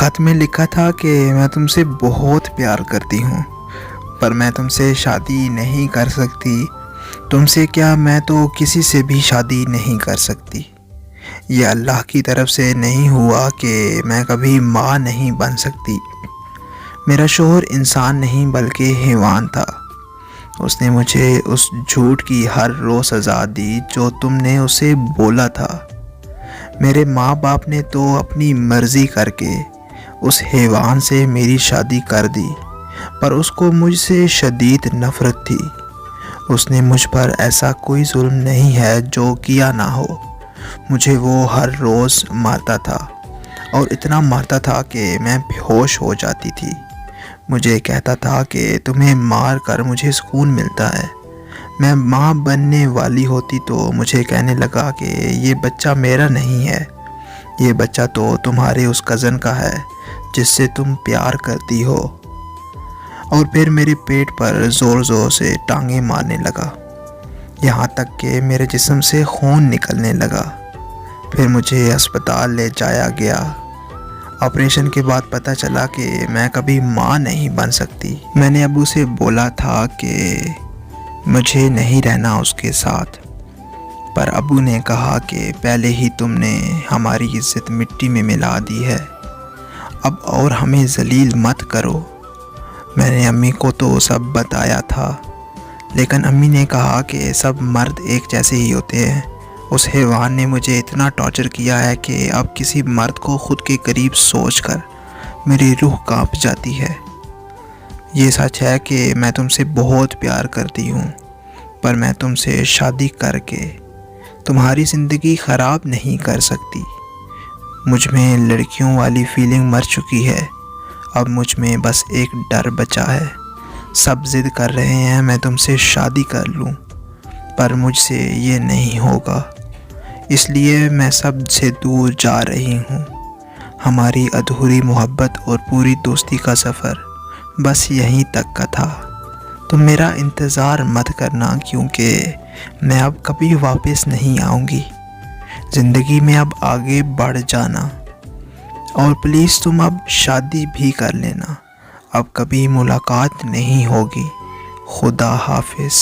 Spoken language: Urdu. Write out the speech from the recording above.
خط میں لکھا تھا کہ میں تم سے بہت پیار کرتی ہوں، پر میں تم سے شادی نہیں کر سکتی۔ تم سے کیا، میں تو کسی سے بھی شادی نہیں کر سکتی۔ یہ اللہ کی طرف سے نہیں ہوا کہ میں کبھی ماں نہیں بن سکتی۔ میرا شوہر انسان نہیں بلکہ حیوان تھا۔ اس نے مجھے اس جھوٹ کی ہر روز سزا دی جو تم نے اسے بولا تھا۔ میرے ماں باپ نے تو اپنی مرضی کر کے اس حیوان سے میری شادی کر دی، پر اس کو مجھ سے شدید نفرت تھی۔ اس نے مجھ پر ایسا کوئی ظلم نہیں ہے جو کیا نہ ہو۔ مجھے وہ ہر روز مارتا تھا، اور اتنا مارتا تھا کہ میں بے ہوش ہو جاتی تھی۔ مجھے کہتا تھا کہ تمہیں مار کر مجھے سکون ملتا ہے۔ میں ماں بننے والی ہوتی تو مجھے کہنے لگا کہ یہ بچہ میرا نہیں ہے، یہ بچہ تو تمہارے اس کزن کا ہے جس سے تم پیار کرتی ہو۔ اور پھر میرے پیٹ پر زور زور سے ٹانگیں مارنے لگا، یہاں تک کہ میرے جسم سے خون نکلنے لگا۔ پھر مجھے ہسپتال لے جایا گیا۔ آپریشن کے بعد پتہ چلا کہ میں کبھی ماں نہیں بن سکتی۔ میں نے ابو سے بولا تھا کہ مجھے نہیں رہنا اس کے ساتھ، پر ابو نے کہا کہ پہلے ہی تم نے ہماری عزت مٹی میں ملا دی ہے، اب اور ہمیں ذلیل مت کرو۔ میں نے امی کو تو سب بتایا تھا، لیکن امی نے کہا کہ سب مرد ایک جیسے ہی ہوتے ہیں۔ اس حیوان نے مجھے اتنا ٹارچر کیا ہے کہ اب کسی مرد کو خود کے قریب سوچ کر میری روح کانپ جاتی ہے۔ یہ سچ ہے کہ میں تم سے بہت پیار کرتی ہوں، پر میں تم سے شادی کر کے تمہاری زندگی خراب نہیں کر سکتی۔ مجھ میں لڑکیوں والی فیلنگ مر چکی ہے، اب مجھ میں بس ایک ڈر بچا ہے۔ سب ضد کر رہے ہیں میں تم سے شادی کر لوں، پر مجھ سے یہ نہیں ہوگا، اس لیے میں سب سے دور جا رہی ہوں۔ ہماری ادھوری محبت اور پوری دوستی کا سفر بس یہیں تک کا تھا۔ تم میرا انتظار مت کرنا، کیونکہ میں اب کبھی واپس نہیں آؤں گی۔ زندگی میں اب آگے بڑھ جانا، اور پلیز تم اب شادی بھی کر لینا۔ اب کبھی ملاقات نہیں ہوگی۔ خدا حافظ۔